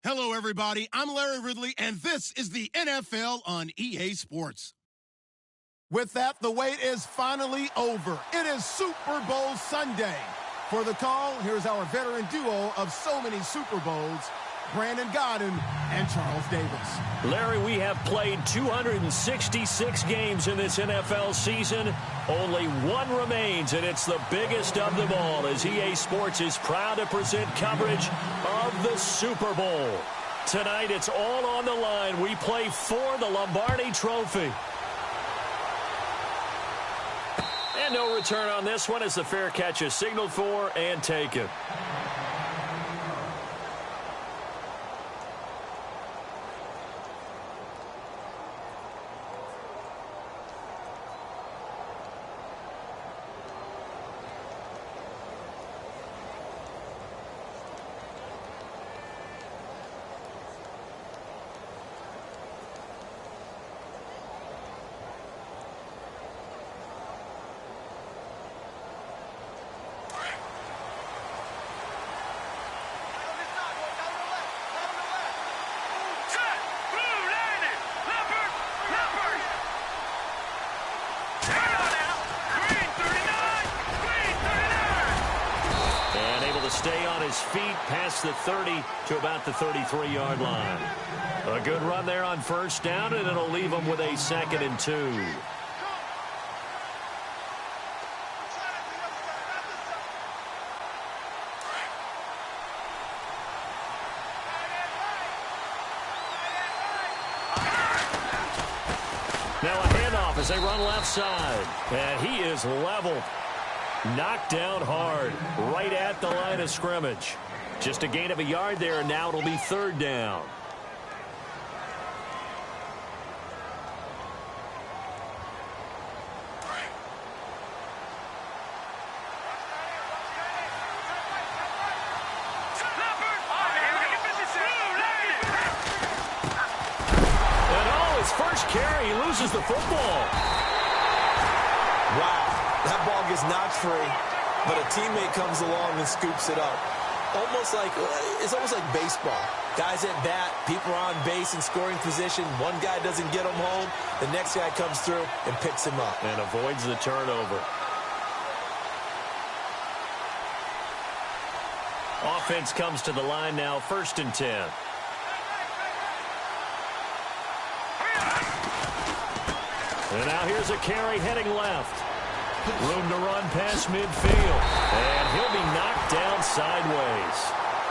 Hello, everybody. I'm Larry Ridley, and this is the NFL on EA Sports. With that, the wait is finally over. It is Super Bowl Sunday. For the call, here's our veteran duo of so many Super Bowls, Brandon Godden and Charles Davis. Larry, we have played 266 games in this NFL season. Only one remains, and it's the biggest of them all, as EA Sports is proud to present coverage of the Super Bowl. Tonight, it's all on the line. We play for the Lombardi Trophy. And no return on this one as the fair catch is signaled for and taken. Stay on his feet past the 30 to about the 33-yard line. A good run there on first down, and it'll leave him with a 2nd and 2. Now a handoff as they run left side, and he is leveled. Knocked down hard, right at the line of scrimmage. Just a gain of a yard there, and now it'll be 3rd down. And his first carry, he loses the football. Wow. That ball gets knocked free, but a teammate comes along and scoops it up. It's almost like baseball. Guys at bat, people are on base in scoring position. One guy doesn't get him home. The next guy comes through and picks him up. And avoids the turnover. Offense comes to the line now, 1st and 10. And now here's a carry heading left. Room to run past midfield. And he'll be knocked down sideways.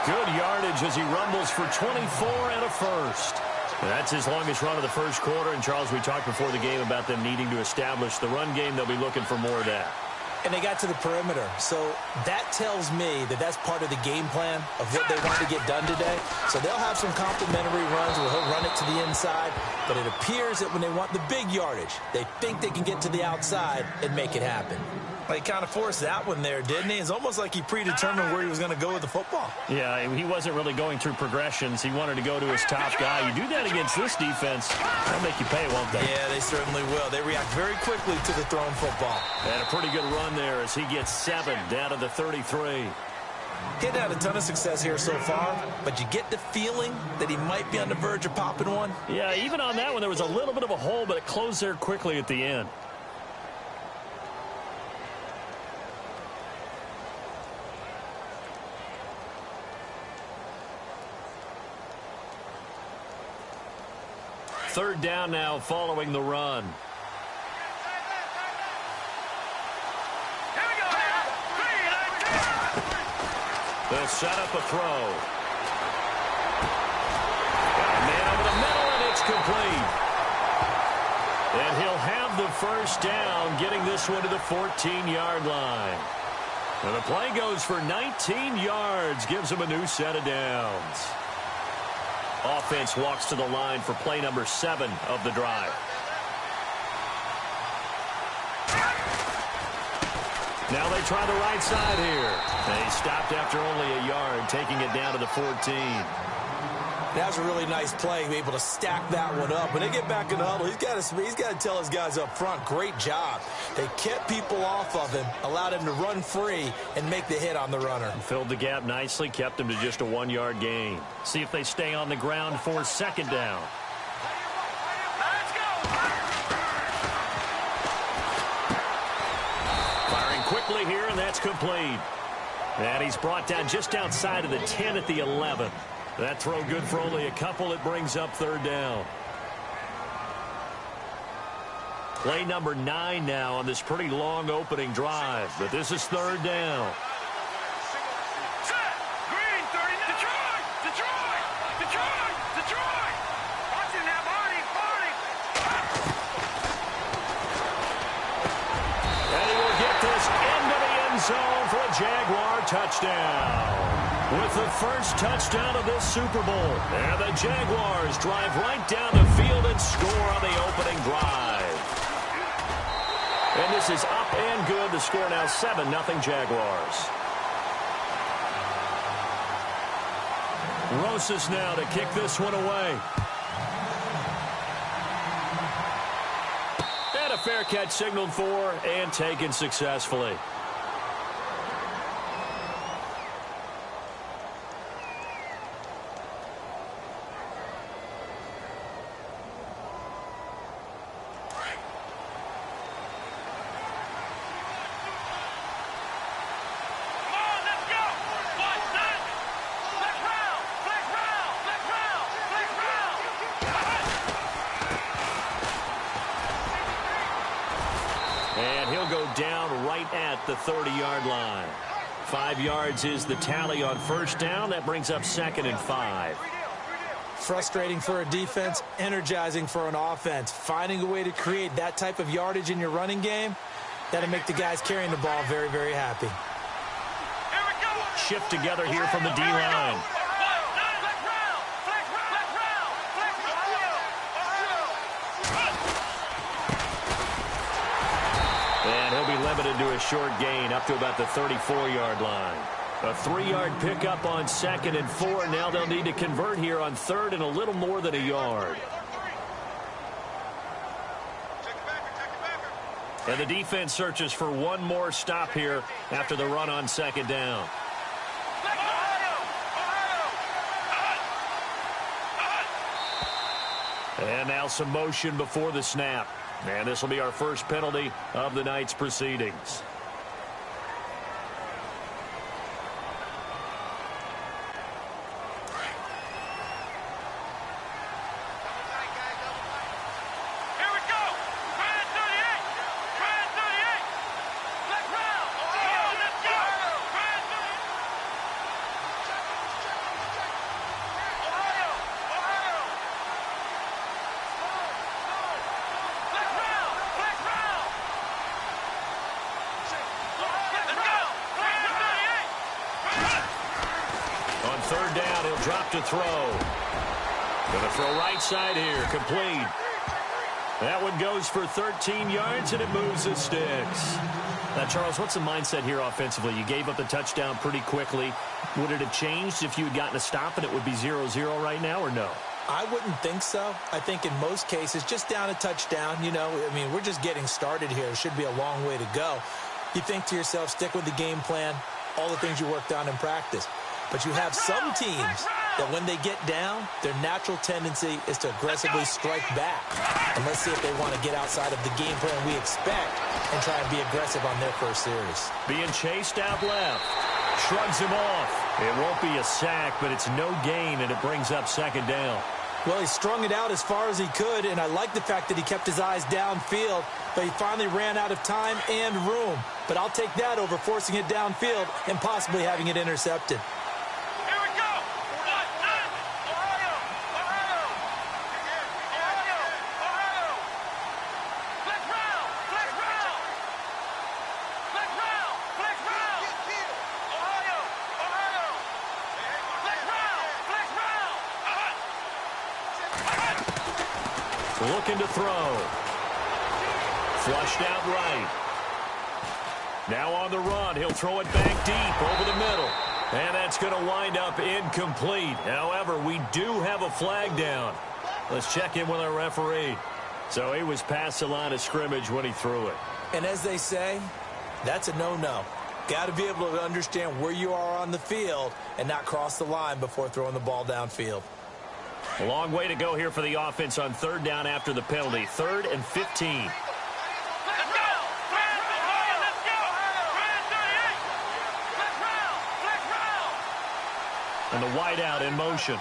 Good yardage as he rumbles for 24 and a first. That's his longest run of the first quarter. And, Charles, we talked before the game about them needing to establish the run game. They'll be looking for more of that. And they got to the perimeter. So that tells me that that's part of the game plan of what they want to get done today. So they'll have some complimentary runs where he'll run it to the inside. But it appears that when they want the big yardage, they think they can get to the outside and make it happen. Well, he kind of forced that one there, didn't he? It's almost like he predetermined where he was going to go with the football. Yeah, he wasn't really going through progressions. He wanted to go to his top guy. You do that against this defense, they'll make you pay, won't they? Yeah, they certainly will. They react very quickly to the thrown football. And a pretty good run there as he gets 7 down to the 33. He hadn't had a ton of success here so far, but you get the feeling that he might be on the verge of popping one. Yeah, even on that one, there was a little bit of a hole, but it closed there quickly at the end. Third down now following the run. They'll set up a throw. Got a man over the middle, and it's complete. And he'll have the first down, getting this one to the 14-yard line. And the play goes for 19 yards, gives him a new set of downs. Offense walks to the line for play number 7 of the drive. Now they try the right side here. They stopped after only a yard, taking it down to the 14. That was a really nice play, able to stack that one up. When they get back in the huddle, he's got to tell his guys up front, great job. They kept people off of him, allowed him to run free and make the hit on the runner. Filled the gap nicely, kept him to just a 1-yard gain. See if they stay on the ground for second down. Firing quickly here, and that's complete. And he's brought down just outside of the 10 at the 11. That throw good for only a couple. It brings up third down. Play number 9 now on this pretty long opening drive. But this is third down. And he will get this into the end zone for a Jaguar touchdown. With the first touchdown of this Super Bowl. And the Jaguars drive right down the field and score on the opening drive. And this is up and good. The score now 7-0 Jaguars. Rosas now to kick this one away. And a fair catch signaled for and taken successfully. Down right at the 30-yard line. 5 yards is the tally on first down. That brings up 2nd and 5. Frustrating for a defense, energizing for an offense. Finding a way to create that type of yardage in your running game, that'll make the guys carrying the ball very, very happy. Shift together here from the D-line. And he'll be limited to a short gain up to about the 34-yard line. A 3-yard pickup on 2nd and 4. Now they'll need to convert here on 3rd and a little more than a yard. And the defense searches for one more stop here after the run on 2nd down. And now some motion before the snap. And this will be our first penalty of the night's proceedings. Third down, he'll drop to throw. Going to throw right side here, complete. That one goes for 13 yards, and it moves the sticks. Now, Charles, what's the mindset here offensively? You gave up the touchdown pretty quickly. Would it have changed if you had gotten a stop and it would be 0-0 right now, or no? I wouldn't think so. I think in most cases, just down a touchdown, you know, I mean, we're just getting started here. It should be a long way to go. You think to yourself, stick with the game plan, all the things you worked on in practice. But you have some teams that when they get down, their natural tendency is to aggressively strike back. And let's see if they want to get outside of the game plan we expect and try and be aggressive on their first series. Being chased out left. Shrugs him off. It won't be a sack, but it's no gain, and it brings up 2nd down. Well, he strung it out as far as he could, and I like the fact that he kept his eyes downfield, but he finally ran out of time and room. But I'll take that over forcing it downfield and possibly having it intercepted. Looking to throw. Flushed out right. Now on the run. He'll throw it back deep over the middle. And that's going to wind up incomplete. However, we do have a flag down. Let's check in with our referee. So he was past the line of scrimmage when he threw it. And as they say, that's a no-no. Got to be able to understand where you are on the field and not cross the line before throwing the ball downfield. A long way to go here for the offense on third down after the penalty. 3rd and 15. And the wideout in motion.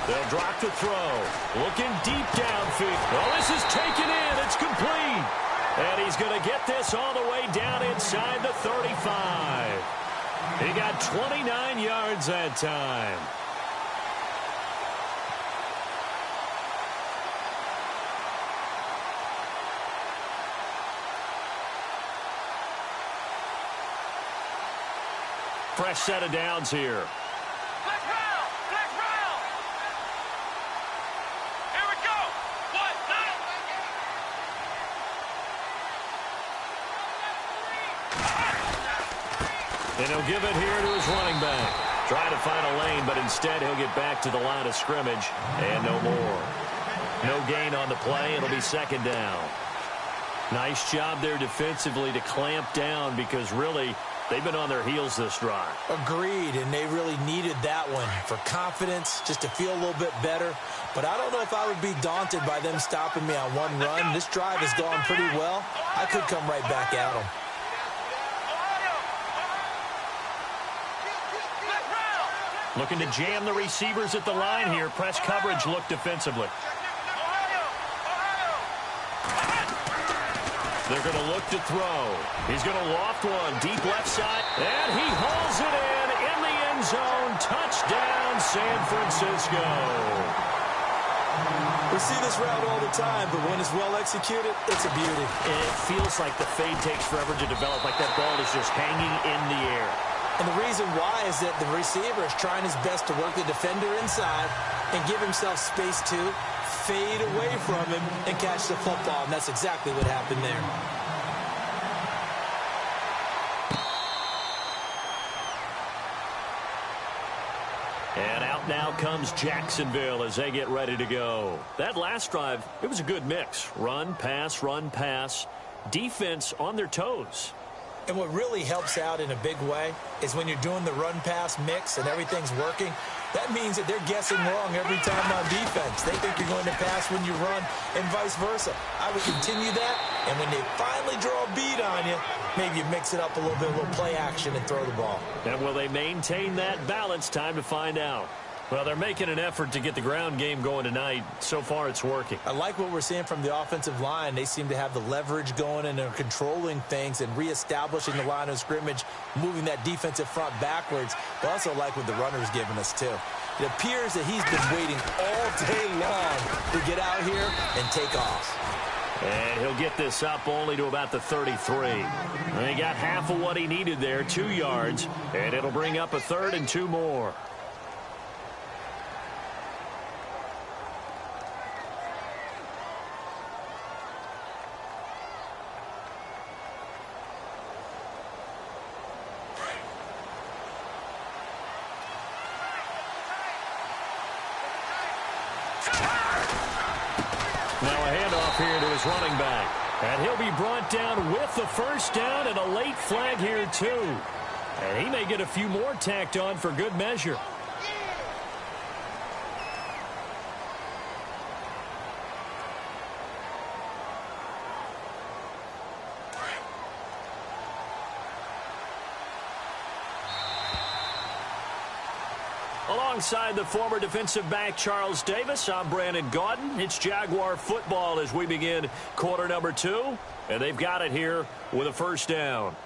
They'll drop to throw. Looking deep downfield. Well, this is taken in. It's complete. And he's going to get this all the way down inside the 35. He got 29 yards that time. Fresh set of downs here. And he'll give it here to his running back. Trying to find a lane, but instead he'll get back to the line of scrimmage. And no more. No gain on the play. It'll be second down. Nice job there defensively to clamp down because really they've been on their heels this drive. Agreed, and they really needed that one for confidence, just to feel a little bit better. But I don't know if I would be daunted by them stopping me on one run. This drive has gone pretty well. I could come right back at them. Looking to jam the receivers at the line here. Press coverage look defensively. They're going to look to throw. He's going to loft one. Deep left side. And he hauls it in the end zone. Touchdown, San Francisco. We see this route all the time, but when it's well executed, it's a beauty. It feels like the fade takes forever to develop, like that ball is just hanging in the air. And the reason why is that the receiver is trying his best to work the defender inside and give himself space to fade away from him and catch the football. And that's exactly what happened there. And out now comes Jacksonville as they get ready to go. That last drive, it was a good mix. Run, pass, defense on their toes. And what really helps out in a big way is when you're doing the run-pass mix and everything's working, that means that they're guessing wrong every time on defense. They think you're going to pass when you run and vice versa. I would continue that, and when they finally draw a beat on you, maybe you mix it up a little bit, a little play action and throw the ball. And will they maintain that balance? Time to find out. Well, they're making an effort to get the ground game going tonight. So far, it's working. I like what we're seeing from the offensive line. They seem to have the leverage going, and they're controlling things and reestablishing the line of scrimmage, moving that defensive front backwards. But I also like what the runner's giving us, too. It appears that he's been waiting all day long to get out here and take off. And he'll get this up only to about the 33. And he got half of what he needed there, 2 yards, and it'll bring up a 3rd and 2 more. Now a handoff here to his running back. And he'll be brought down with the first down and a late flag here, too. And he may get a few more tacked on for good measure. Alongside the former defensive back Charles Davis, I'm Brandon Gaudin. It's Jaguar football as we begin quarter number 2. And they've got it here with a first down.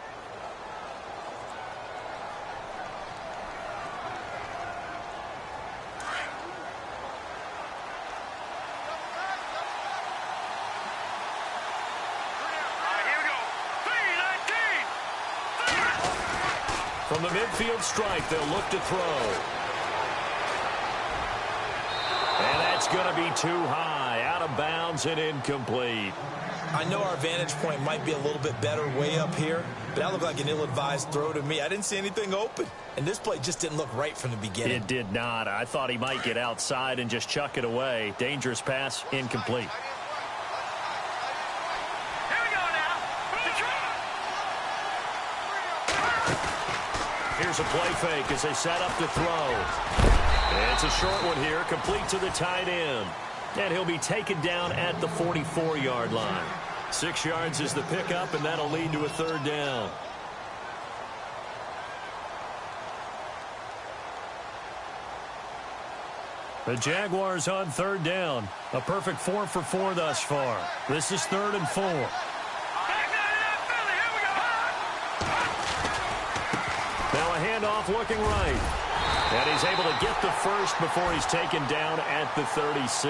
From the midfield stripe, they'll look to throw. going to be too high, out of bounds and incomplete. I know our vantage point might be a little bit better way up here, but that looked like an ill-advised throw to me. I didn't see anything open, and this play just didn't look right from the beginning. It did not. I thought he might get outside and just chuck it away. Dangerous pass, incomplete. Here we go now. Here's a play fake as they set up to throw. It's a short one here, complete to the tight end. And he'll be taken down at the 44-yard line. 6 yards is the pickup, and that'll lead to a third down. The Jaguars on third down. A perfect 4 for 4 thus far. This is 3rd and 4. Now a handoff looking right. And he's able to get the first before he's taken down at the 36.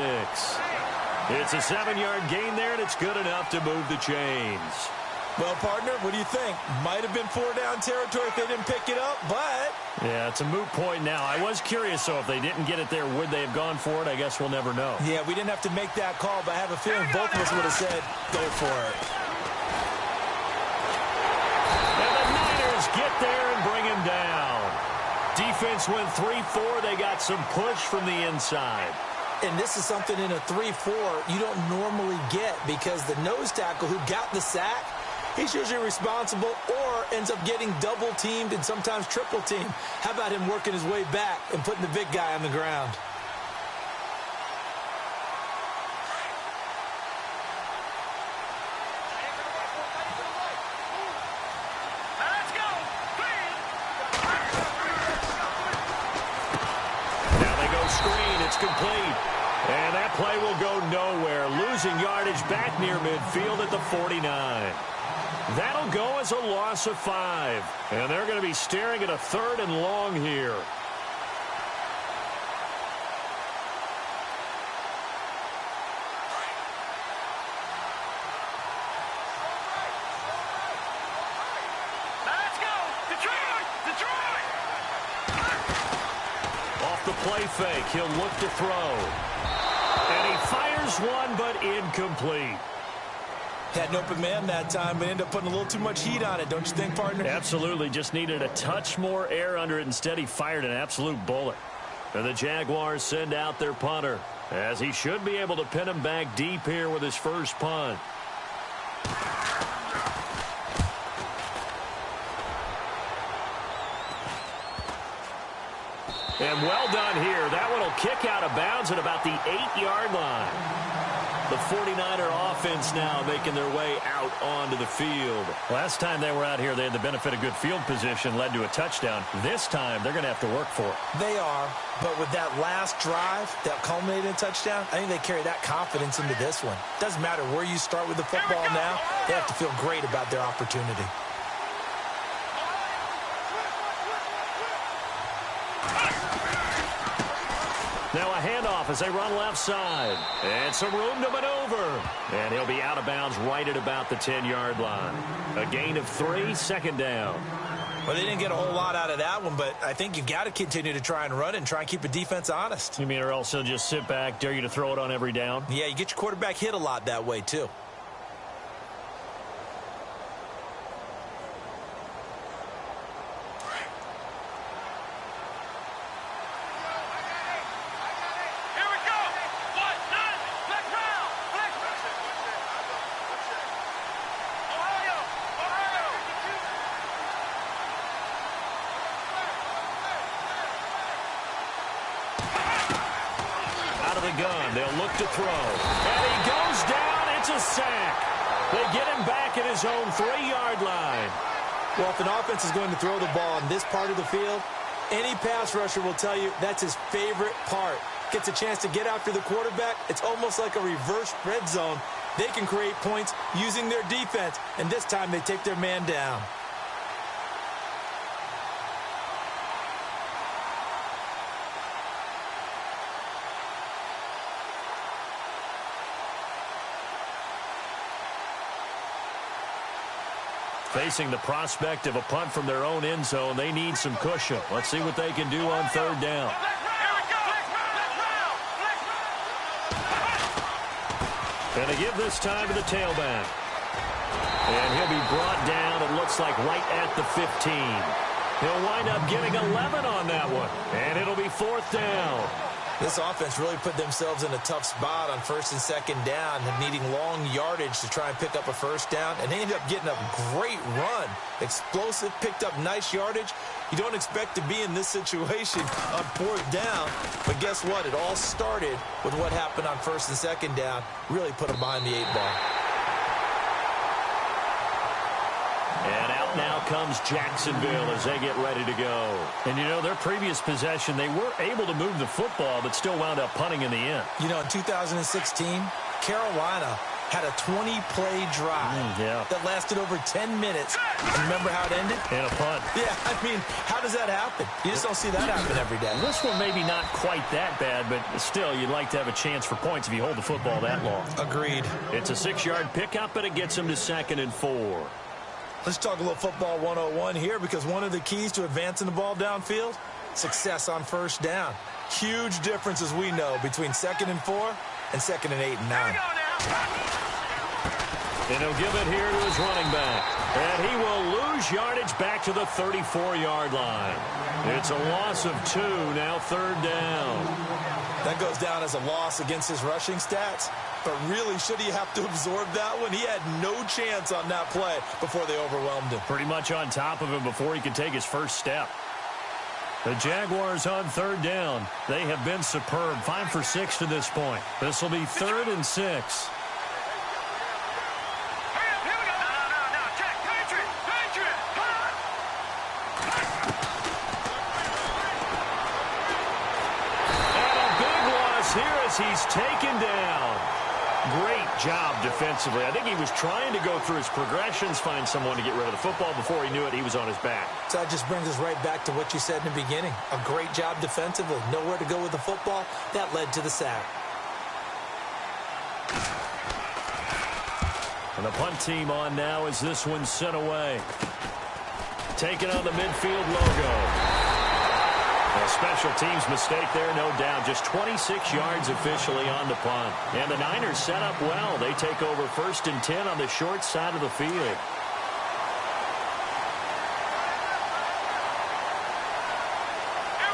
It's a 7-yard gain there, and it's good enough to move the chains. Well, partner, what do you think? Might have been 4-down territory if they didn't pick it up, but... Yeah, it's a moot point now. I was curious, so if they didn't get it there, would they have gone for it? I guess we'll never know. Yeah, we didn't have to make that call, but I have a feeling both of us would have said, go for it. And the Niners get there and bring him down. Defense went 3-4. They got some push from the inside. And this is something in a 3-4 you don't normally get because the nose tackle who got the sack, he's usually responsible or ends up getting double-teamed and sometimes triple-teamed. How about him working his way back and putting the big guy on the ground? Complete. And that play will go nowhere. Losing yardage back near midfield at the 49. That'll go as a loss of 5. And they're going to be staring at a 3rd and long here. Let's go. Detroit! Detroit! Off the play fake, he'll look to throw. And he fires one, but incomplete. Had an open man that time, but ended up putting a little too much heat on it, don't you think, partner? Absolutely, just needed a touch more air under it. Instead, he fired an absolute bullet. And the Jaguars send out their punter, as he should be able to pin him back deep here with his first punt. And well done here. That one will kick out of bounds at about the 8-yard line. The 49er offense now making their way out onto the field. Last time they were out here, they had the benefit of good field position, led to a touchdown. This time, they're going to have to work for it. They are, but with that last drive that culminated in a touchdown, I think they carry that confidence into this one. Doesn't matter where you start with the football now, they have to feel great about their opportunity. Now a handoff as they run left side. And some room to maneuver. And he'll be out of bounds right at about the 10-yard line. A gain of 3, 2nd down. Well, they didn't get a whole lot out of that one, but I think you've got to continue to try and run it and try and keep the defense honest. You mean or else he'll just sit back, dare you to throw it on every down? Yeah, you get your quarterback hit a lot that way, too. Gun. They'll look to throw. And he goes down. It's a sack. They get him back at his own 3-yard line. Well, if an offense is going to throw the ball in this part of the field, any pass rusher will tell you that's his favorite part. Gets a chance to get after the quarterback. It's almost like a reverse red zone. They can create points using their defense, and this time they take their man down. Facing the prospect of a punt from their own end zone, they need some cushion. Let's see what they can do on 3rd down. And they give this time to the tailback. And he'll be brought down, it looks like, right at the 15. He'll wind up getting 11 on that one. And it'll be 4th down. This offense really put themselves in a tough spot on 1st and 2nd down, needing long yardage to try and pick up a 1st down, and they ended up getting a great run. Explosive, picked up nice yardage. You don't expect to be in this situation on 4th down, but guess what? It all started with what happened on 1st and 2nd down. Really put them behind the 8 ball. And out now comes Jacksonville as they get ready to go. And, you know, their previous possession, they were able to move the football, but still wound up punting in the end. You know, in 2016, Carolina had a 20-play drive that lasted over 10 minutes. And remember how it ended? And a punt. Yeah, I mean, how does that happen? You just don't see that happen every day. This one maybe not quite that bad, but still, you'd like to have a chance for points if you hold the football that long. Agreed. It's a 6-yard pickup, but it gets them to 2nd and 4. Let's talk a little football 101 here, because one of the keys to advancing the ball downfield, success on 1st down. Huge difference, as we know, between 2nd and 4 and 2nd and 8 and 9. And he'll give it here to his running back. And he will lose yardage back to the 34-yard line. It's a loss of 2, now 3rd down. That goes down as a loss against his rushing stats. But really, should he have to absorb that one? He had no chance on that play before they overwhelmed him. Pretty much on top of him before he could take his first step. The Jaguars on 3rd down. They have been superb. 5 for 6 to this point. This will be 3rd and 6. He's taken down. Great job defensively. I think he was trying to go through his progressions, find someone to get rid of the football. Before he knew it, he was on his back. So that just brings us right back to what you said in the beginning. A great job defensively. Nowhere to go with the football. That led to the sack. And the punt team on now as this one's sent away. Taking on the midfield logo. A special teams mistake there, no doubt. Just 26 yards officially on the punt. And the Niners set up well. They take over 1st and 10 on the short side of the field. Here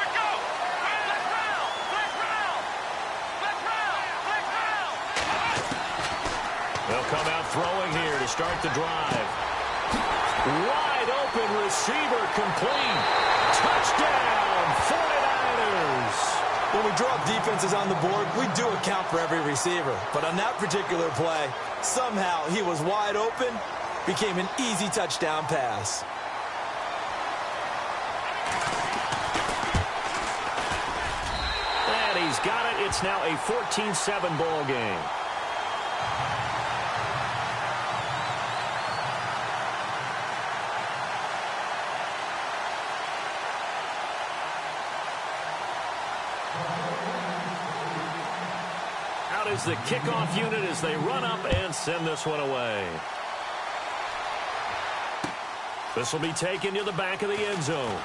we go. Let's round. They'll come out throwing here to start the drive. Wide open receiver complete. Touchdown. 49ers. When we drop defenses on the board, we do account for every receiver. But on that particular play, somehow he was wide open, became an easy touchdown pass. And he's got it. It's now a 14-7 ball game. Is the kickoff unit as they run up and send this one away. This will be taken to the back of the end zone.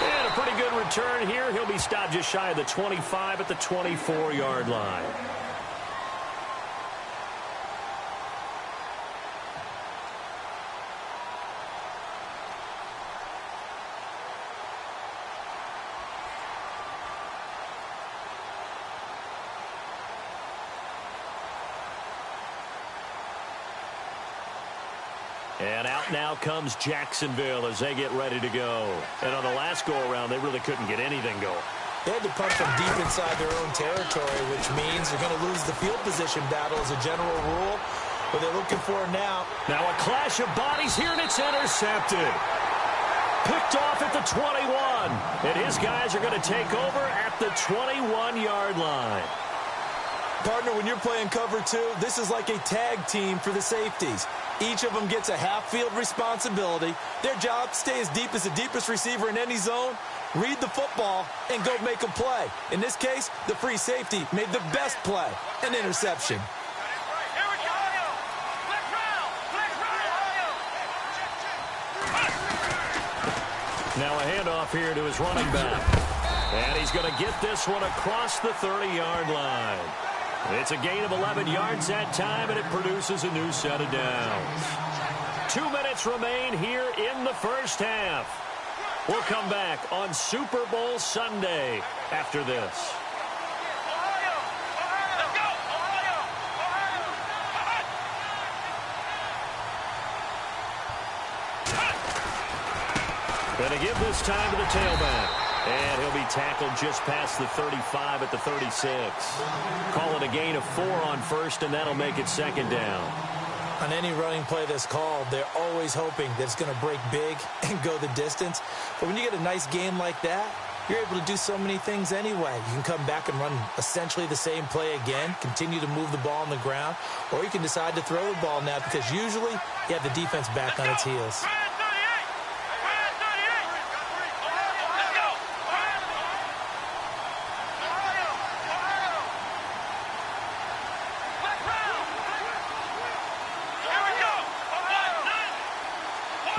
And a pretty good return here. He'll be stopped just shy of the 25 at the 24-yard line. And out now comes Jacksonville as they get ready to go. And on the last go-around, they really couldn't get anything going. They had to punt from deep inside their own territory, which means they're going to lose the field position battle as a general rule. What they're looking for now. Now a clash of bodies here, and it's intercepted. Picked off at the 21. And his guys are going to take over at the 21-yard line. Partner, when you're playing cover 2, this is like a tag team for the safeties. Each of them gets a half-field responsibility. Their job, stay as deep as the deepest receiver in any zone, read the football, and go make a play. In this case, the free safety made the best play, an interception. Here we go. Let's round. Now a handoff here to his running back. And he's going to get this one across the 30-yard line. It's a gain of 11 yards that time, and it produces a new set of downs. 2 minutes remain here in the first half. We'll come back on Super Bowl Sunday after this. Going to give this time to the tailback. And he'll be tackled just past the 35 at the 36. Call it a gain of 4 on first, and that'll make it second down. On any running play that's called, they're always hoping that it's going to break big and go the distance. But when you get a nice game like that, you're able to do so many things anyway. You can come back and run essentially the same play again, continue to move the ball on the ground, or you can decide to throw the ball now because usually you have the defense back on its heels.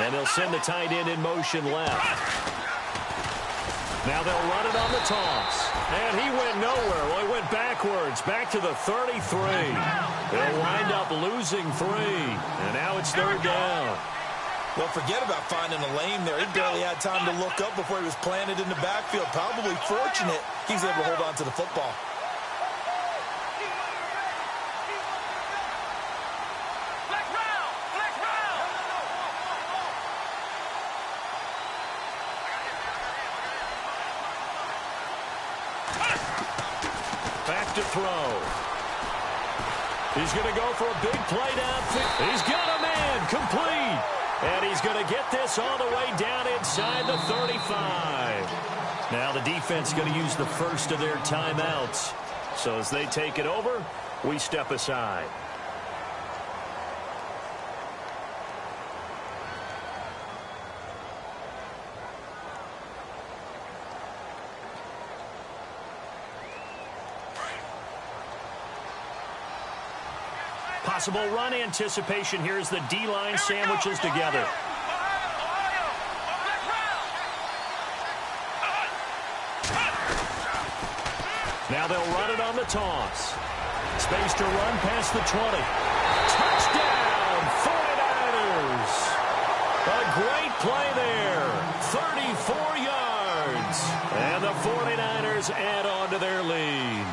And they'll send the tight end in motion left. Now they'll run it on the toss. And he went nowhere. Well, he went backwards, back to the 33. They'll wind up losing 3. And now it's third down. Well, forget about finding a lane there. He barely had time to look up before he was planted in the backfield. Probably fortunate he's able to hold on to the football. Back to throw. He's going to go for a big play downfield. He's got a man complete. And he's going to get this all the way down inside the 35. Now the defense going to use the first of their timeouts. So as they take it over, we step aside. Possible run anticipation here as the D-line sandwiches together. Now they'll run it on the toss. Space to run past the 20. Touchdown, 49ers. A great play there. 34 yards. And the 49ers add on to their lead.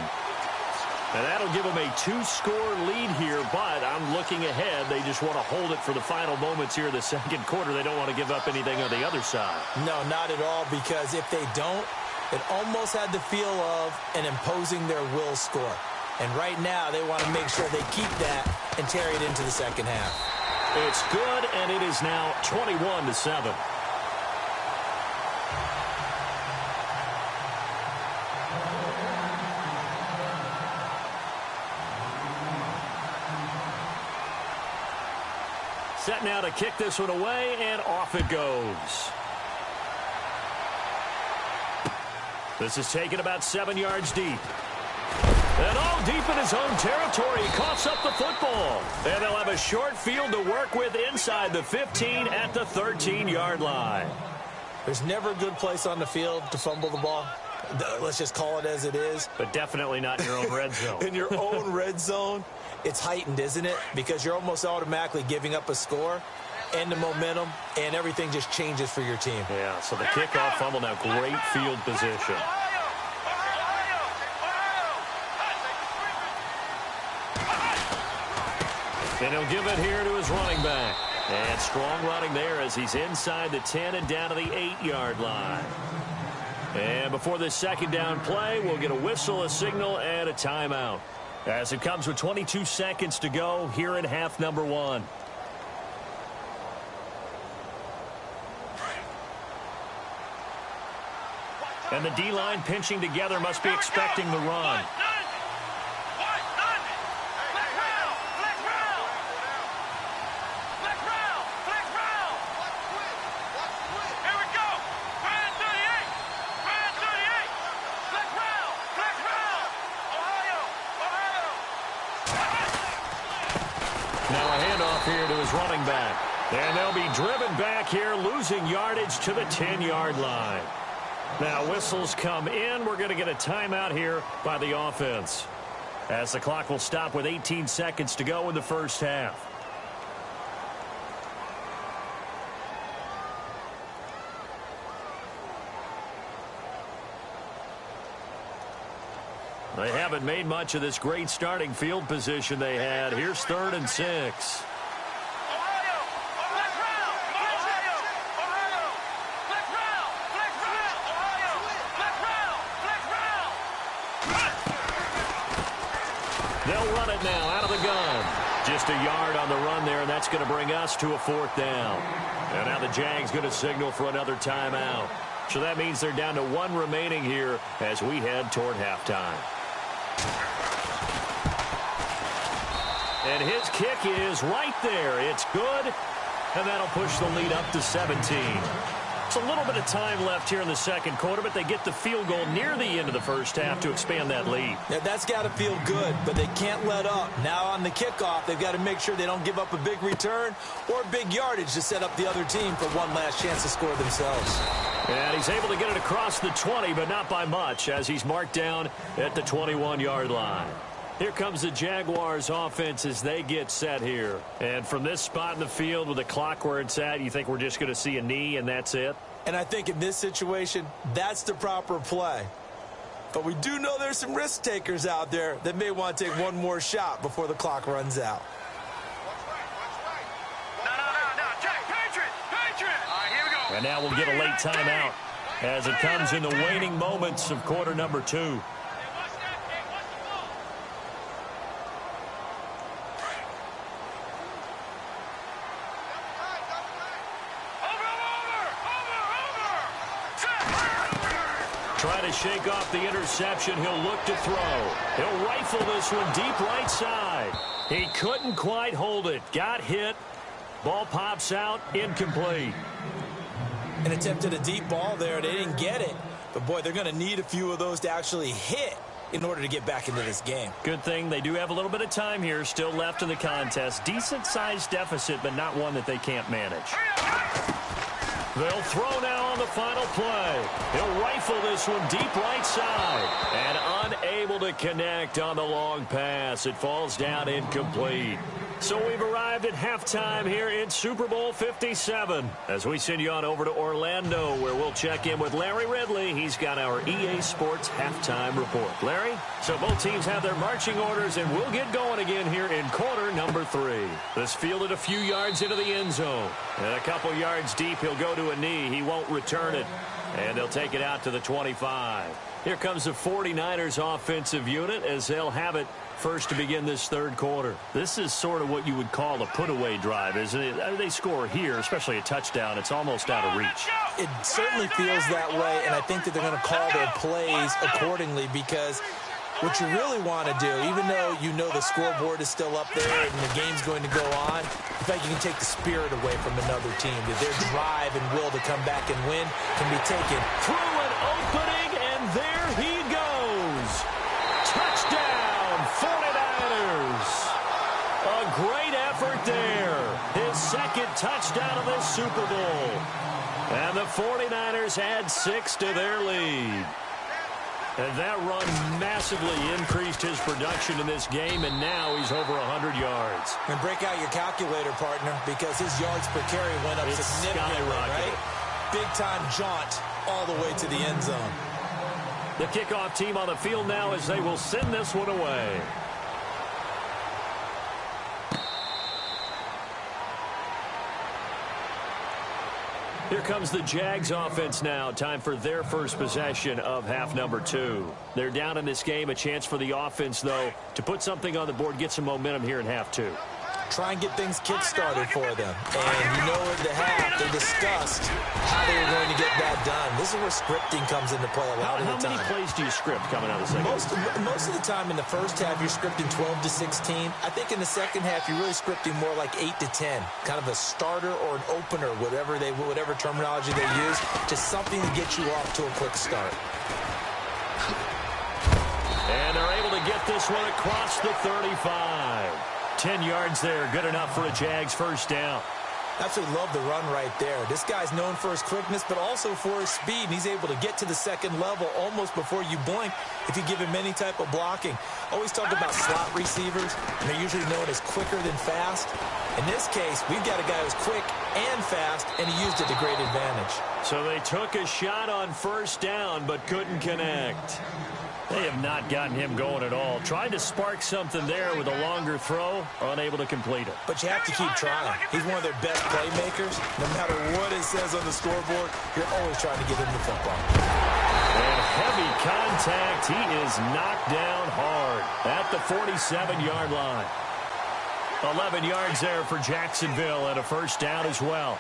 And that'll give them a 2-score lead here, but I'm looking ahead. They just want to hold it for the final moments here in the second quarter. They don't want to give up anything on the other side. No, not at all, because if they don't, it almost had the feel of an imposing their will score. And right now, they want to make sure they keep that and carry it into the second half. It's good, and it is now 21-7. Set now to kick this one away, and off it goes. This is taken about 7 yards deep. And all deep in his own territory, he coughs up the football. And they'll have a short field to work with inside the 15 at the 13-yard line. There's never a good place on the field to fumble the ball. Let's just call it as it is. But definitely not in your own red zone. In your own red zone, it's heightened, isn't it? Because you're almost automatically giving up a score and the momentum, and everything just changes for your team. Yeah, so the kickoff fumble, now great field position. And he'll give it here to his running back. And strong running there as he's inside the 10 and down to the 8-yard line. And before this second down play, we'll get a whistle, a signal, and a timeout. As it comes with 22 seconds to go here in half number 1. And the D-line pinching together, must be expecting the run. Now a handoff here to his running back. And they'll be driven back here, losing yardage to the 10-yard line. Now whistles come in. We're going to get a timeout here by the offense, as the clock will stop with 18 seconds to go in the first half. They haven't made much of this great starting field position they had. Here's 3rd and 6. They'll run it now out of the gun. Just a yard on the run there, and that's going to bring us to a 4th down. And now the Jags going to signal for another timeout. So that means they're down to 1 remaining here as we head toward halftime. And his kick is right there. It's good, and that'll push the lead up to 17. It's a little bit of time left here in the second quarter, but they get the field goal near the end of the first half to expand that lead. Yeah, that's got to feel good, but they can't let up. Now on the kickoff, they've got to make sure they don't give up a big return or big yardage to set up the other team for one last chance to score themselves. And he's able to get it across the 20, but not by much, as he's marked down at the 21-yard line. Here comes the Jaguars offense as they get set here. And from this spot in the field with the clock where it's at, you think we're just going to see a knee and that's it? And I think in this situation, that's the proper play. But we do know there's some risk takers out there that may want to take one more shot before the clock runs out. And now we'll get a late timeout as it comes in the waning moments of quarter number 2. Trying to shake off the interception. He'll look to throw. He'll rifle this one deep right side. He couldn't quite hold it. Got hit. Ball pops out. Incomplete. And attempted a deep ball there. They didn't get it. But, boy, they're going to need a few of those to actually hit in order to get back into this game. Good thing they do have a little bit of time here still left in the contest. Decent-sized deficit, but not one that they can't manage. They'll throw now on the final play. He'll rifle this one deep right side. And unable to connect on the long pass. It falls down incomplete. So we've arrived at halftime here in Super Bowl 57. As we send you on over to Orlando, where we'll check in with Larry Ridley. He's got our EA Sports halftime report. Larry? So both teams have their marching orders, and we'll get going again here in quarter number 3. This fielded a few yards into the end zone. And a couple yards deep, he'll go to a knee. He won't return it. And they'll take it out to the 25. Here comes the 49ers offensive unit as they'll have it first to begin this third quarter. This is sort of what you would call a put-away drive, isn't it? I mean, they score here, especially a touchdown. It's almost out of reach. It certainly feels that way, and I think that they're going to call their plays accordingly because what you really want to do, even though you know the scoreboard is still up there and the game's going to go on, in fact, you can take the spirit away from another team. That their drive and will to come back and win can be taken. Through an opening, and there he goes. Touchdown, 49ers. A great effort there. His second touchdown of this Super Bowl. And the 49ers add 6 to their lead. And that run massively increased his production in this game, and now he's over 100 yards. And break out your calculator, partner, because his yards per carry went up significantly, right? Big-time jaunt all the way to the end zone. The kickoff team on the field now as they will send this one away. Here comes the Jags offense now. Time for their first possession of half number 2. They're down in this game. A chance for the offense, though, to put something on the board, get some momentum here in half 2. Try and get things kick-started for them. And you know in the half, they discussed how they were going to get that done. This is where scripting comes into play a lot of the time. How many plays do you script coming out of the second? Most of the time in the first half, you're scripting 12 to 16. I think in the second half, you're really scripting more like 8 to 10. Kind of a starter or an opener, whatever terminology they use, just something to get you off to a quick start. And they're able to get this one across the 35. 10 yards there, good enough for a Jags first down. Absolutely love the run right there. This guy's known for his quickness, but also for his speed, and he's able to get to the second level almost before you blink if you give him any type of blocking. Always talk about slot receivers, and they're usually known as quicker than fast. In this case, we've got a guy who's quick and fast, and he used it to great advantage. So they took a shot on first down, but couldn't connect. They have not gotten him going at all. Tried to spark something there with a longer throw, unable to complete it. But you have to keep trying. He's one of their best playmakers. No matter what it says on the scoreboard, you're always trying to get him the football. And heavy contact. He is knocked down hard at the 47-yard line. 11 yards there for Jacksonville and a first down as well.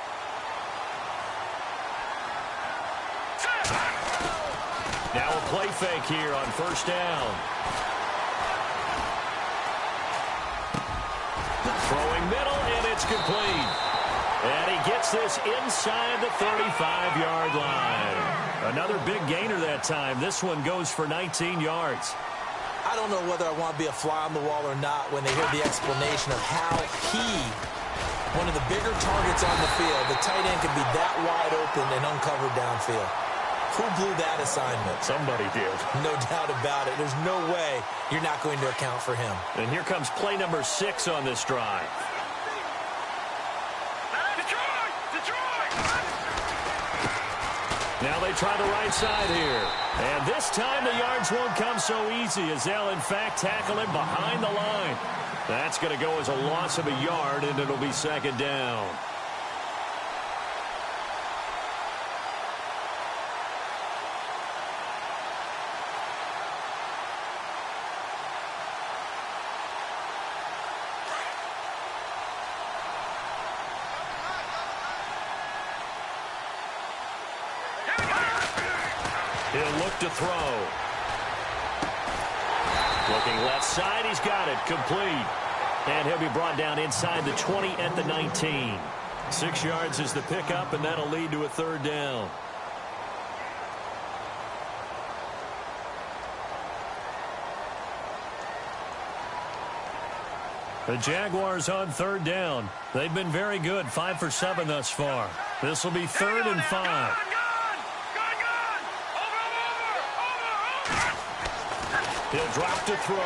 Now a play fake here on first down. Throwing middle, and it's complete. And he gets this inside the 35-yard line. Another big gainer that time. This one goes for 19 yards. I don't know whether I want to be a fly on the wall or not when they hear the explanation of how one of the bigger targets on the field, the tight end can be that wide open and uncovered downfield. Who blew that assignment? Somebody did. No doubt about it. There's no way you're not going to account for him. And here comes play number 6 on this drive. Now they try the right side here. And this time the yards won't come so easy as they'll, in fact, tackle him behind the line. That's going to go as a loss of a yard, and it'll be second down. He'll look to throw. Looking left side, he's got it. Complete. And he'll be brought down inside the 20 at the 19. 6 yards is the pickup, and that'll lead to a third down. The Jaguars on third down. They've been very good, 5 for 7 thus far. This will be 3rd and 5. He'll drop to throw.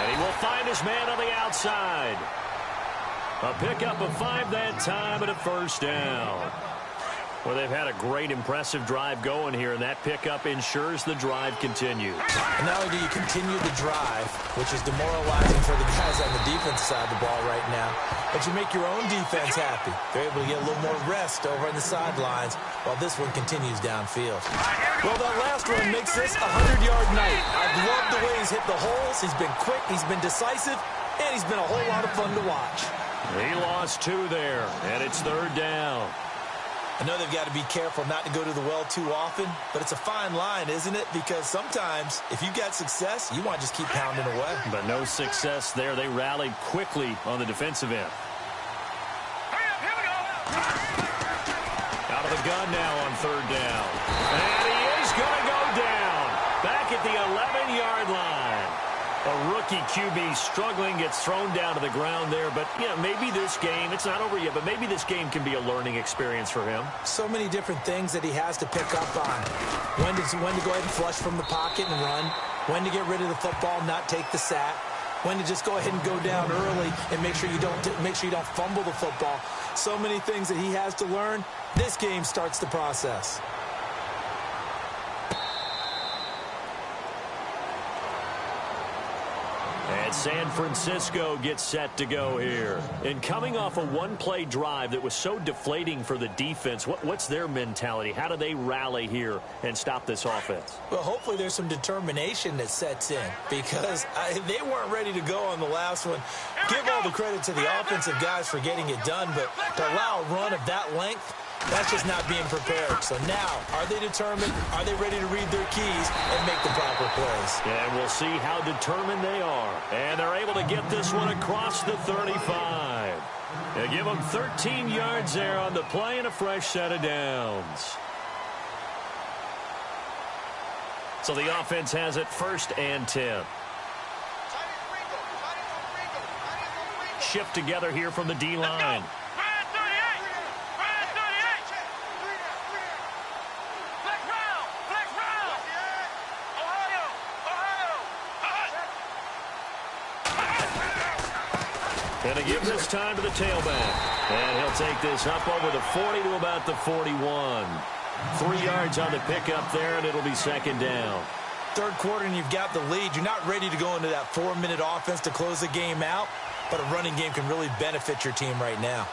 And he will find his man on the outside. A pickup of 5 that time and a first down. Well, they've had a great, impressive drive going here, and that pickup ensures the drive continues. And not only do you continue the drive, which is demoralizing for the guys on the defense side of the ball right now, but you make your own defense happy. They're able to get a little more rest over on the sidelines while this one continues downfield. Well, that last one makes this a 100-yard night. I've loved the way he's hit the holes. He's been quick, he's been decisive, and he's been a whole lot of fun to watch. He lost 2 there, and it's third down. I know they've got to be careful not to go to the well too often, but it's a fine line, isn't it? Because sometimes, if you've got success, you want to just keep pounding away. But no success there. They rallied quickly on the defensive end. Out of the gun now on third down. And he is going to go down. Back at the 11-yard line. A rookie QB struggling, gets thrown down to the ground there. But, you know, maybe this game, it's not over yet, but maybe this game can be a learning experience for him. So many different things that he has to pick up on. When to go ahead and flush from the pocket and run. When to get rid of the football, not take the sack. When to just go ahead and go down early and make sure you don't fumble the football. So many things that he has to learn. This game starts the process. And San Francisco gets set to go here. And coming off a one-play drive that was so deflating for the defense, what's their mentality? How do they rally here and stop this offense? Well, hopefully there's some determination that sets in because they weren't ready to go on the last one. Give all the credit to the offensive guys for getting it done, but to allow a run of that length, that's just not being prepared. So now, are they determined? Are they ready to read their keys and make the proper plays? And we'll see how determined they are. And they're able to get this one across the 35. They give them 13 yards there on the play and a fresh set of downs. So the offense has it 1st and 10. shift together here from the D-line. And to give this time to the tailback. And he'll take this up over the 40 to about the 41. 3 yards on the pickup there, and it'll be second down. Third quarter, and you've got the lead. You're not ready to go into that 4-minute offense to close the game out, but a running game can really benefit your team right now.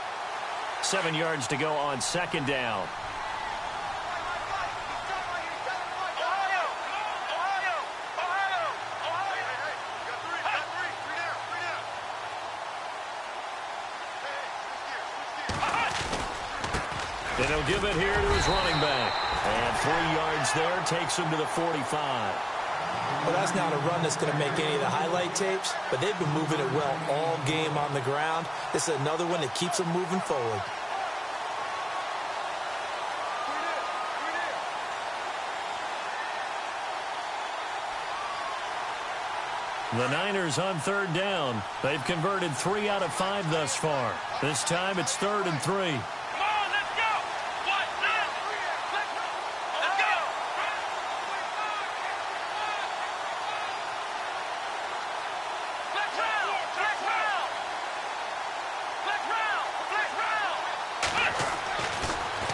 7 yards to go on second down. And he'll give it here to his running back. And 3 yards there takes him to the 45. Well, that's not a run that's going to make any of the highlight tapes, but they've been moving it well all game on the ground. This is another one that keeps them moving forward. The Niners on third down. They've converted 3 out of 5 thus far. This time it's 3rd and 3.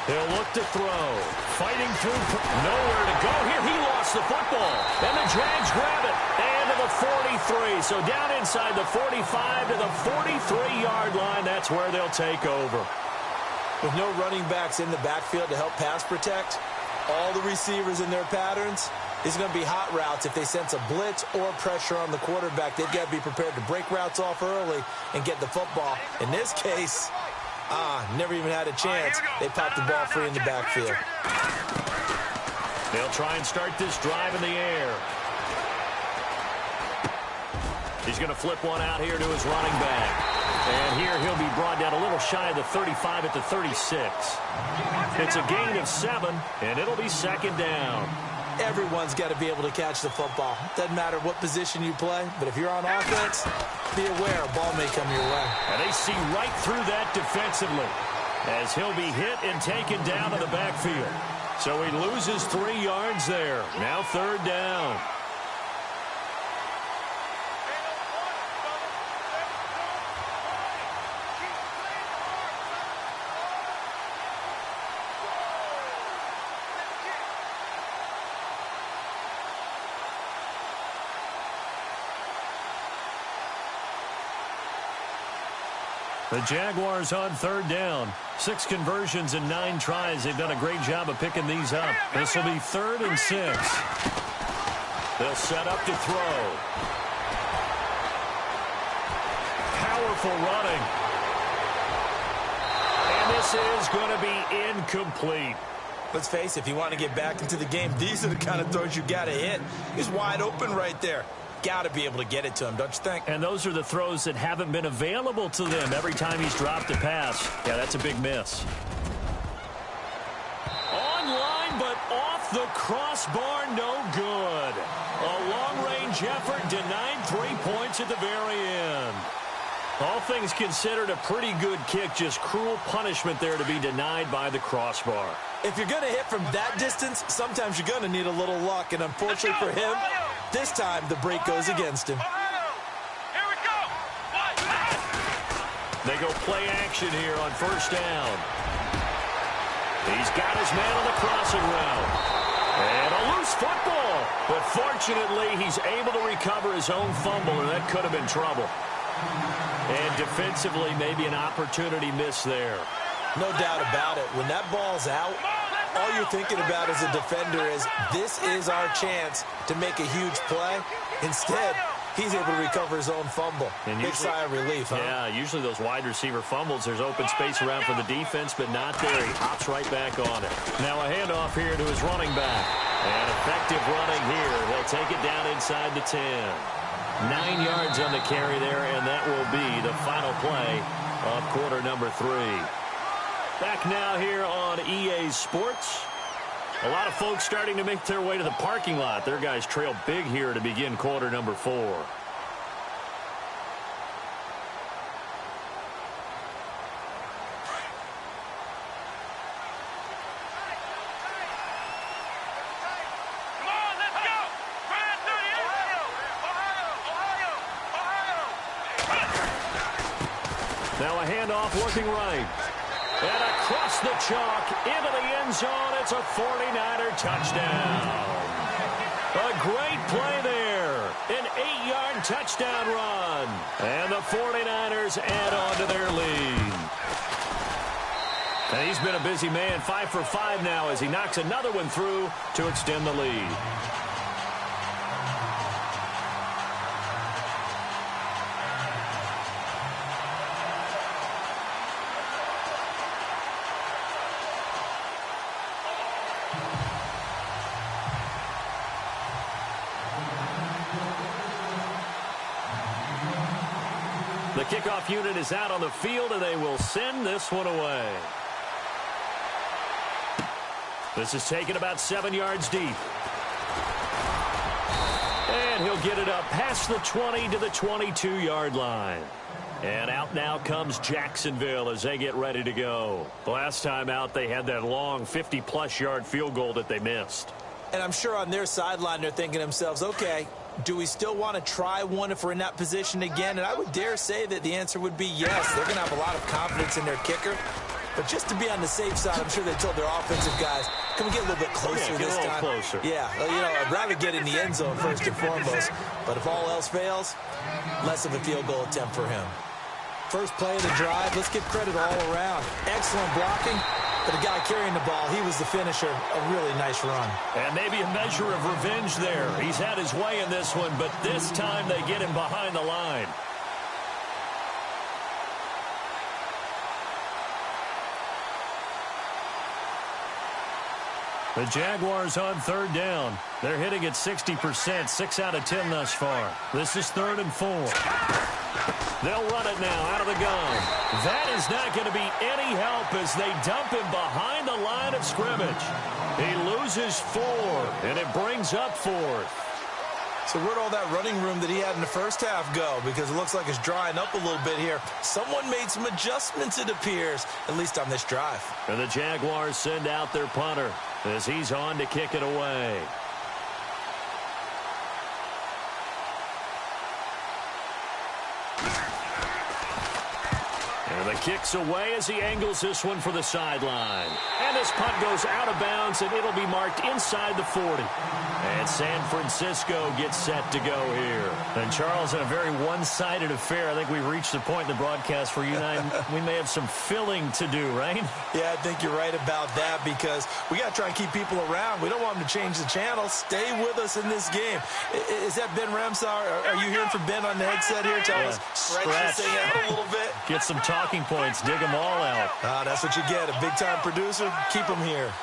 He'll look to throw. Fighting through. Nowhere to go here. He lost the football. And the Jags grab it. And to the 43. So down inside the 45 to the 43-yard line. That's where they'll take over. With no running backs in the backfield to help pass protect, all the receivers in their patterns, these are going to be hot routes. If they sense a blitz or pressure on the quarterback, they've got to be prepared to break routes off early and get the football. In this case, never even had a chance. They popped the ball free in the backfield. They'll try and start this drive in the air. He's going to flip one out here to his running back. And here he'll be brought down a little shy of the 35 at the 36. It's a gain of 7, and it'll be second down. Everyone's got to be able to catch the football. Doesn't matter what position you play, but if you're on offense, be aware a ball may come your way. And they see right through that defensively as he'll be hit and taken down to the backfield. So he loses 3 yards there. Now third down. The Jaguars on third down. 6 conversions and 9 tries. They've done a great job of picking these up. This will be 3rd and 6. They'll set up to throw. Powerful running. And this is going to be incomplete. Let's face it, if you want to get back into the game, these are the kind of throws you got to hit. He's wide open right there. Got to be able to get it to him, don't you think? And those are the throws that haven't been available to them every time he's dropped a pass. Yeah, that's a big miss. Online, but off the crossbar, no good. A long-range effort denied 3 points at the very end. All things considered, a pretty good kick, just cruel punishment there to be denied by the crossbar. If you're going to hit from that distance, sometimes you're going to need a little luck, and unfortunately for him, this time the break goes against him. Here we go. They go play action here on first down. He's got his man on the crossing route. And a loose football. But fortunately, he's able to recover his own fumble, and that could have been trouble. And defensively, maybe an opportunity miss there. No doubt about it. When that ball's out, all you're thinking about as a defender is, this is our chance to make a huge play. Instead, he's able to recover his own fumble. And big sigh of relief, huh? Yeah, usually those wide receiver fumbles, there's open space around for the defense, but not there. He hops right back on it. Now a handoff here to his running back. And effective running here. He'll take it down inside the 10. 9 yards on the carry there, and that will be the final play of quarter number 3. Back now here on EA Sports. A lot of folks starting to make their way to the parking lot. Their guys trail big here to begin quarter number 4. Now a handoff looking right. And across the chalk into the end zone. It's a 49er touchdown. A great play there. An 8-yard touchdown run. And the 49ers add on to their lead. And he's been a busy man, 5 for 5 now as he knocks another one through to extend the lead. The kickoff unit is out on the field, and they will send this one away. This is taken about 7 yards deep. And he'll get it up past the 20 to the 22-yard line. And out now comes Jacksonville as they get ready to go. The last time out, they had that long 50-plus yard field goal that they missed. And I'm sure on their sideline they're thinking to themselves, okay, do we still want to try one if we're in that position again? And I would dare say that the answer would be yes. They're going to have a lot of confidence in their kicker. But just to be on the safe side, I'm sure they told their offensive guys, can we get a little bit closer this time? Closer. Yeah, well, you know, I'd rather get in the end zone first and foremost. But if all else fails, less of a field goal attempt for him. First play of the drive, let's give credit all around. Excellent blocking. But the guy carrying the ball, he was the finisher. A really nice run. And maybe a measure of revenge there. He's had his way in this one, but this time they get him behind the line. The Jaguars on third down. They're hitting at 60%, 6 out of 10 thus far. This is 3rd and 4. They'll run it now out of the gun. That is not going to be any help as they dump him behind the line of scrimmage. He loses 4, and it brings up 4th. So where'd all that running room that he had in the first half go? Because it looks like it's drying up a little bit here. Someone made some adjustments, it appears, at least on this drive. And the Jaguars send out their punter as he's on to kick it away. And the kick's away as he angles this one for the sideline. And this punt goes out of bounds, and it'll be marked inside the 40. And San Francisco gets set to go here. And Charles, in a very one-sided affair, I think we've reached the point in the broadcast where you and I, we may have some filling to do, right? Yeah, I think you're right about that because we got to try and keep people around. We don't want them to change the channel. Stay with us in this game. Is that Ben Ramsar? Are you hearing from Ben on the headset here? Tell us, stretch this thing out a little bit. Get some talking points. Dig them all out. That's what you get. A big-time producer. Keep them here.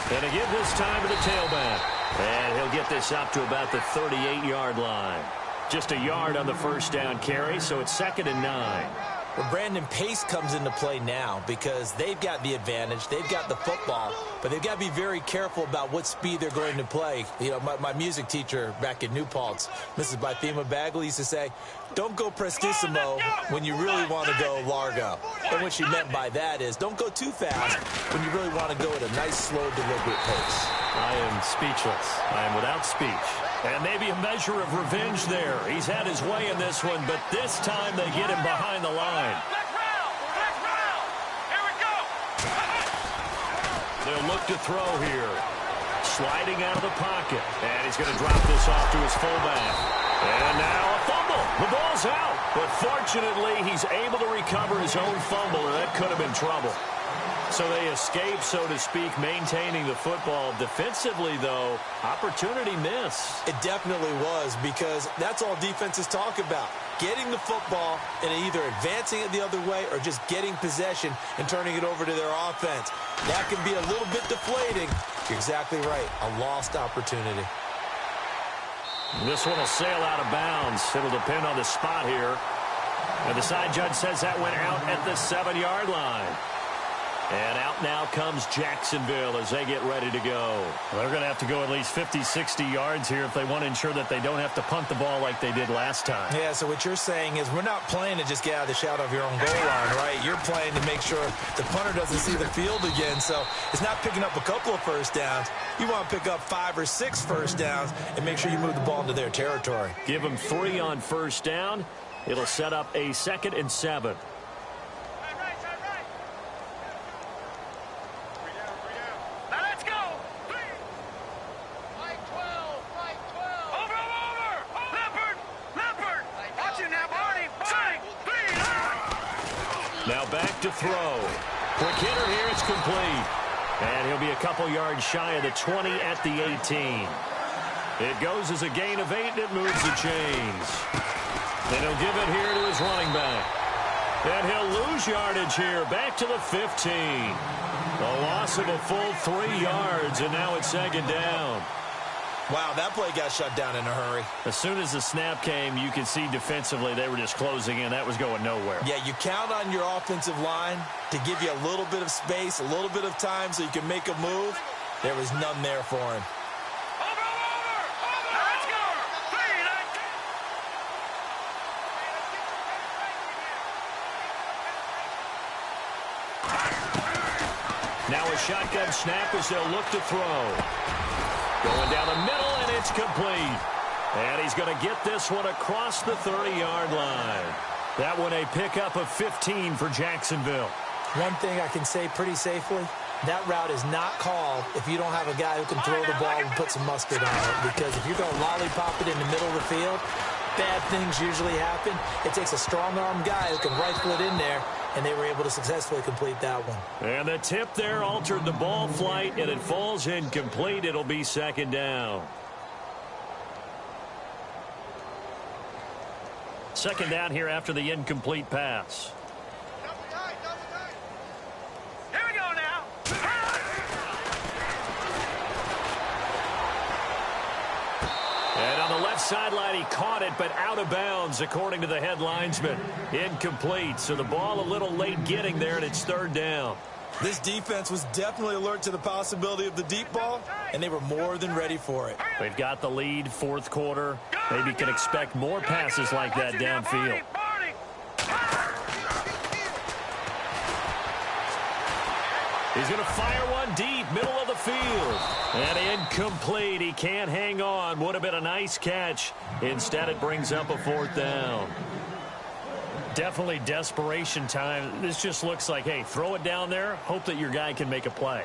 And to give this time to the tailback. And he'll get this up to about the 38-yard line. Just a yard on the first down carry, so it's 2nd and 9. Well, Brandon, pace comes into play now because they've got the advantage. They've got the football, but they've got to be very careful about what speed they're going to play. You know, my music teacher back in New Paltz, Mrs. Bythema Bagley, used to say, don't go prestissimo when you really want to go largo. And what she meant by that is don't go too fast when you really want to go at a nice, slow, deliberate pace. I am speechless. I am without speech. And maybe a measure of revenge there. He's had his way in this one, but this time they get him behind the line. Let's round. Here we go. They'll look to throw here. Sliding out of the pocket. And he's going to drop this off to his fullback. And now a fumble. The ball's out. But fortunately, he's able to recover his own fumble, and that could have been trouble. So they escape, so to speak, maintaining the football. Defensively, though, opportunity miss. It definitely was because that's all defenses talk about. Getting the football and either advancing it the other way or just getting possession and turning it over to their offense. That can be a little bit deflating. You're exactly right. A lost opportunity. This one will sail out of bounds. It'll depend on the spot here. And the side judge says that went out at the 7-yard line. And out now comes Jacksonville as they get ready to go. Well, they're going to have to go at least 50, 60 yards here if they want to ensure that they don't have to punt the ball like they did last time. Yeah, so what you're saying is we're not playing to just get out of the shadow of your own goal line, right? You're playing to make sure the punter doesn't see the field again. So it's not picking up a couple of first downs. You want to pick up 5 or 6 first downs and make sure you move the ball into their territory. Give them 3 on first down. It'll set up a 2nd and 7. Now let's go. Flight 12. Flight 12. Over. Leopard. Watch it now, Barney. Now back to throw. Quick hitter here. It's complete. And he'll be a couple yards shy of the 20 at the 18. It goes as a gain of 8, and it moves the chains. Then he'll give it here to his running back. And he'll lose yardage here, back to the 15. A loss of a full 3 yards, and now it's 2nd down. Wow, that play got shut down in a hurry. As soon as the snap came, you could see defensively they were just closing in. That was going nowhere. Yeah, you count on your offensive line to give you a little bit of space, a little bit of time so you can make a move. There was none there for him. Let's go. Now a shotgun snap as they'll look to throw. Going down the middle, and it's complete. And he's going to get this one across the 30-yard line. That one a pickup of 15 for Jacksonville. One thing I can say pretty safely, that route is not called if you don't have a guy who can throw the ball and put some mustard on it. Because if you're going to lollipop it in the middle of the field, bad things usually happen. It takes a strong-arm guy who can rifle it in there, and they were able to successfully complete that one. And the tip there altered the ball flight, and it falls incomplete. It'll be 2nd down. 2nd down here after the incomplete pass. Here we go now. And on the left sideline, he caught it, but out of bounds, according to the head linesman. Incomplete, so the ball a little late getting there, and it's 3rd down. This defense was definitely alert to the possibility of the deep ball, and they were more than ready for it. They've got the lead, 4th quarter. Maybe can expect more passes like that downfield. He's going to fire one deep, middle of the field. And incomplete. He can't hang on. Would have been a nice catch. Instead, it brings up a 4th down. Definitely desperation time. This just looks like, hey, throw it down there, hope that your guy can make a play.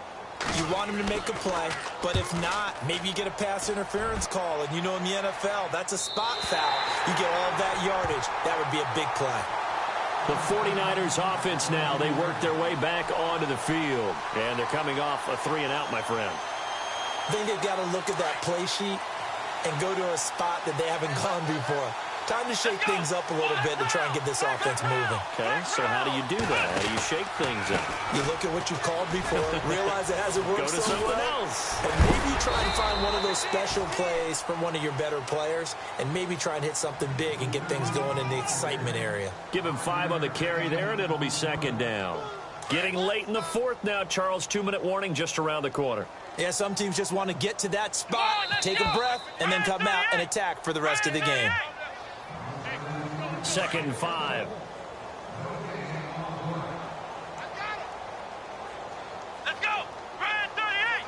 You want him to make a play, but if not, maybe you get a pass interference call, and you know in the NFL, that's a spot foul. You get all of that yardage. That would be a big play. The 49ers offense now, they work their way back onto the field, and they're coming off a 3-and-out, my friend. I think they've got to look at that play sheet and go to a spot that they haven't gone before. Time to shake things up a little bit to try and get this offense moving. Okay, so how do you do that? How do you shake things up? You look at what you've called before, realize it hasn't worked Go to so something well, else. and maybe try and find one of those special plays from one of your better players, and maybe try and hit something big and get things going in the excitement area. Give him 5 on the carry there, and it'll be 2nd down. Getting late in the 4th now, Charles. 2-minute warning just around the corner. Yeah, some teams just want to get to that spot, take a breath, and then come out and attack for the rest of the game. 2nd and 5. Let's go. Brand 38.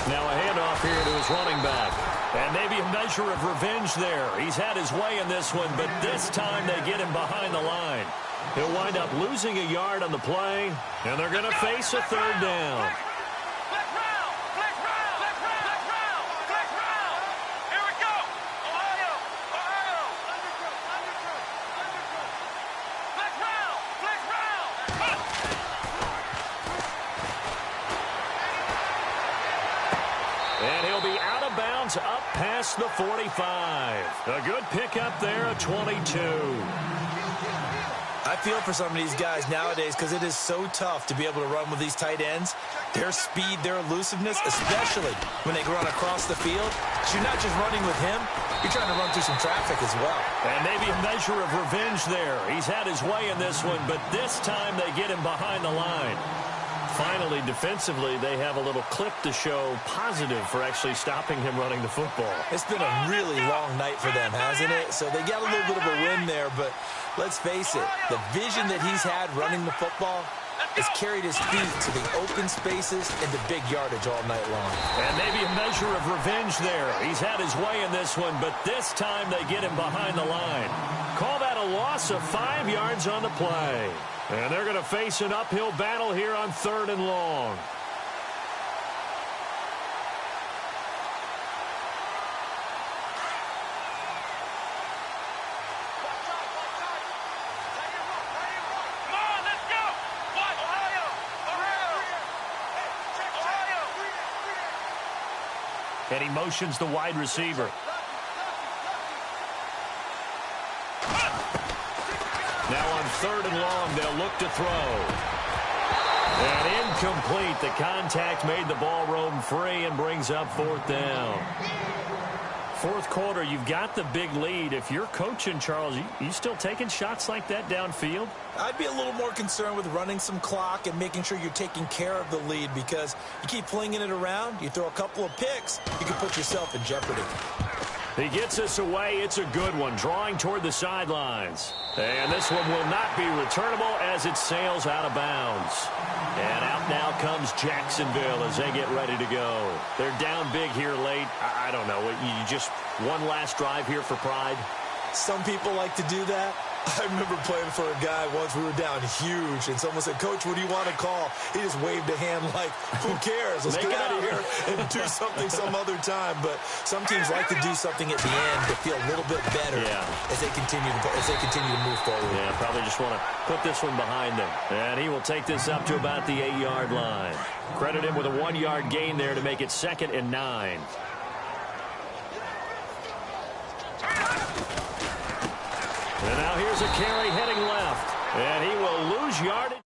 Now a handoff here to his running back. And maybe a measure of revenge there. He's had his way in this one, but this time they get him behind the line. He'll wind up losing a yard on the play, and they're going to face a 3rd down. Here we go. Ohio. Flex round. And he'll be out of bounds up past the 45. A good pickup there, a 22. I feel for some of these guys nowadays because it is so tough to be able to run with these tight ends. Their speed, their elusiveness, especially when they run across the field. So you're not just running with him, you're trying to run through some traffic as well. And maybe a measure of revenge there. He's had his way in this one, but this time they get him behind the line. Finally, defensively, they have a little clip to show positive for actually stopping him running the football. It's been a really long night for them, hasn't it? So they got a little bit of a win there, but let's face it, the vision that he's had running the football, has carried his feet to the open spaces and the big yardage all night long. And maybe a measure of revenge there. He's had his way in this one, but this time they get him behind the line. Call that a loss of 5 yards on the play. And they're going to face an uphill battle here on 3rd and long. And he motions the wide receiver. Now on 3rd and long, they'll look to throw. And incomplete. The contact made the ball roam free and brings up 4th down. 4th quarter, you've got the big lead. If you're coaching, Charles, you still taking shots like that downfield? I'd be a little more concerned with running some clock and making sure you're taking care of the lead, because you keep flinging it around, you throw a couple of picks, you can put yourself in jeopardy. He gets us away. It's a good one, drawing toward the sidelines. And this one will not be returnable as it sails out of bounds. And out now comes Jacksonville as they get ready to go. They're down big here late. I don't know. You just one last drive here for pride? Some people like to do that. I remember playing for a guy once. We were down huge, and someone said, "Coach, what do you want to call?" He just waved a hand like, "Who cares? Let's get out of here and do something some other time." But some teams like to do something at the end to feel a little bit better as they continue to move forward. Yeah, probably just want to put this one behind them. And he will take this up to about the 8-yard line. Credit him with a 1-yard gain there to make it 2nd and 9. And now here's a carry heading left. And he will lose yardage.